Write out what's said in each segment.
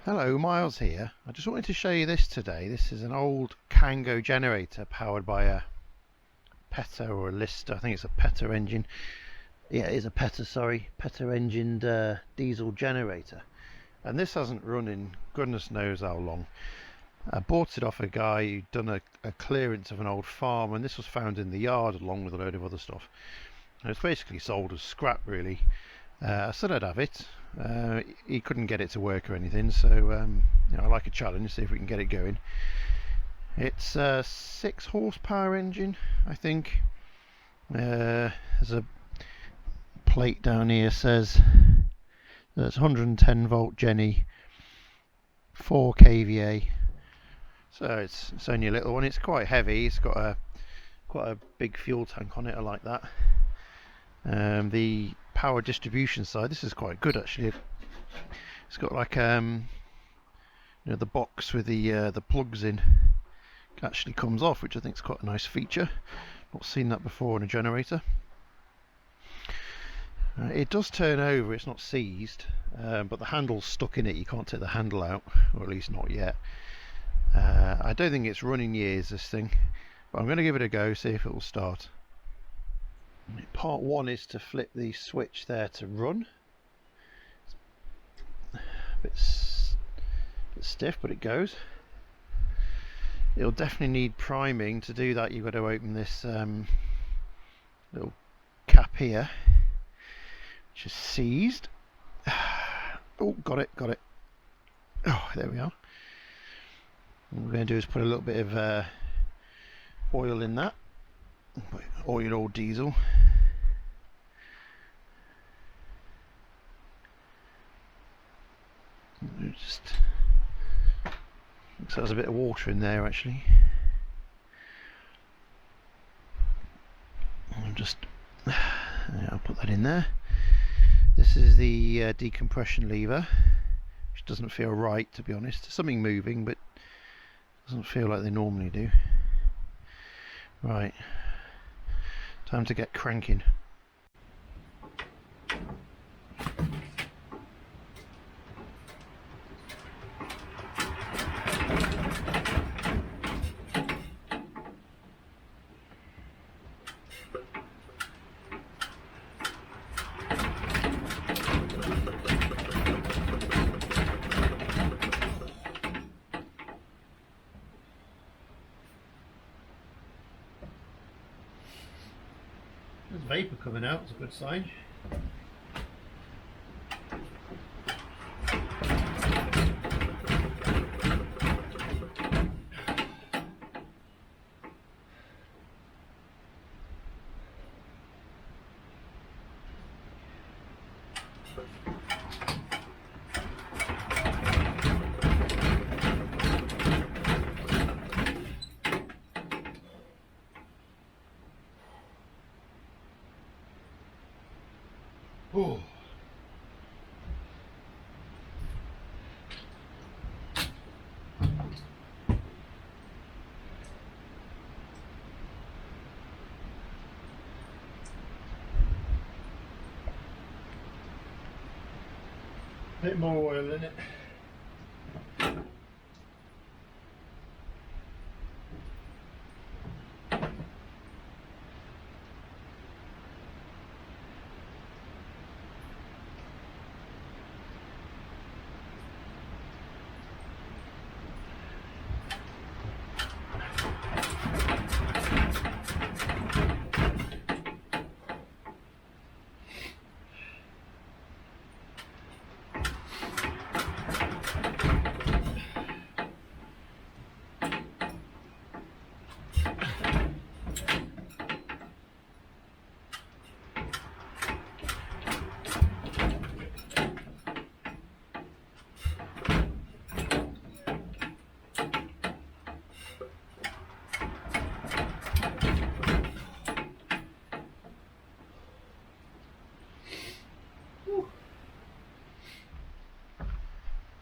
Hello, Miles here. I just wanted to show you this today. This is an old Kango generator powered by a Peta or a Lister. I think it's a Peta engine. Yeah, it is a Peta, sorry. Peta engined diesel generator. And this hasn't run in goodness knows how long. I bought it off a guy who'd done a clearance of an old farm, and this was found in the yard along with a load of other stuff. And it's basically sold as scrap, really. I said I'd have it. He couldn't get it to work or anything, so I like a challenge, see if we can get it going. It's a 6 horsepower engine, I think. There's a plate down here says that's 110 volt Jenny, 4 kVA. So it's only a little one. It's quite heavy. It's got quite a big fuel tank on it. I like that. The power distribution side, this is quite good actually. It's got like the box with the plugs in actually comes off, which I think is quite a nice feature. Not seen that before in a generator. It does turn over, it's not seized, but the handle's stuck in it. You can't take the handle out, or at least not yet. I don't think it's running years, this thing, but I'm going to give it a go, see if it will start. Part 1 is to flip the switch there to run. A bit stiff, but it goes. It'll definitely need priming. To do that, you've got to open this little cap here, which is seized. Oh, got it. Oh, there we are. What we're going to do is put a little bit of oil in that. Oil or diesel. Just looks like there's a bit of water in there actually. I'll put that in there. This is the decompression lever, which doesn't feel right, to be honest. There's something moving, but doesn't feel like they normally do. Right, time to get cranking. There's vapour coming out, it's a good sign. Oh. Bit more oil in it.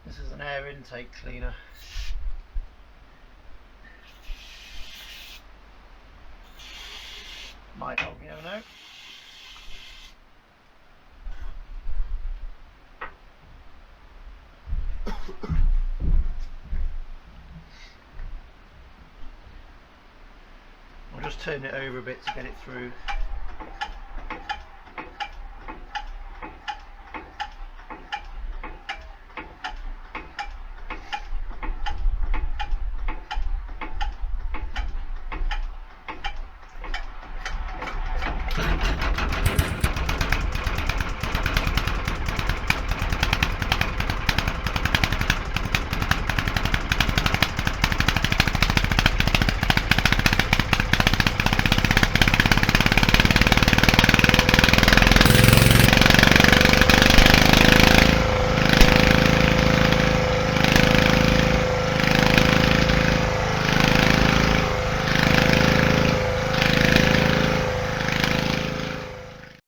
This is an air intake cleaner. Might help, you never know. turn it over a bit to get it through.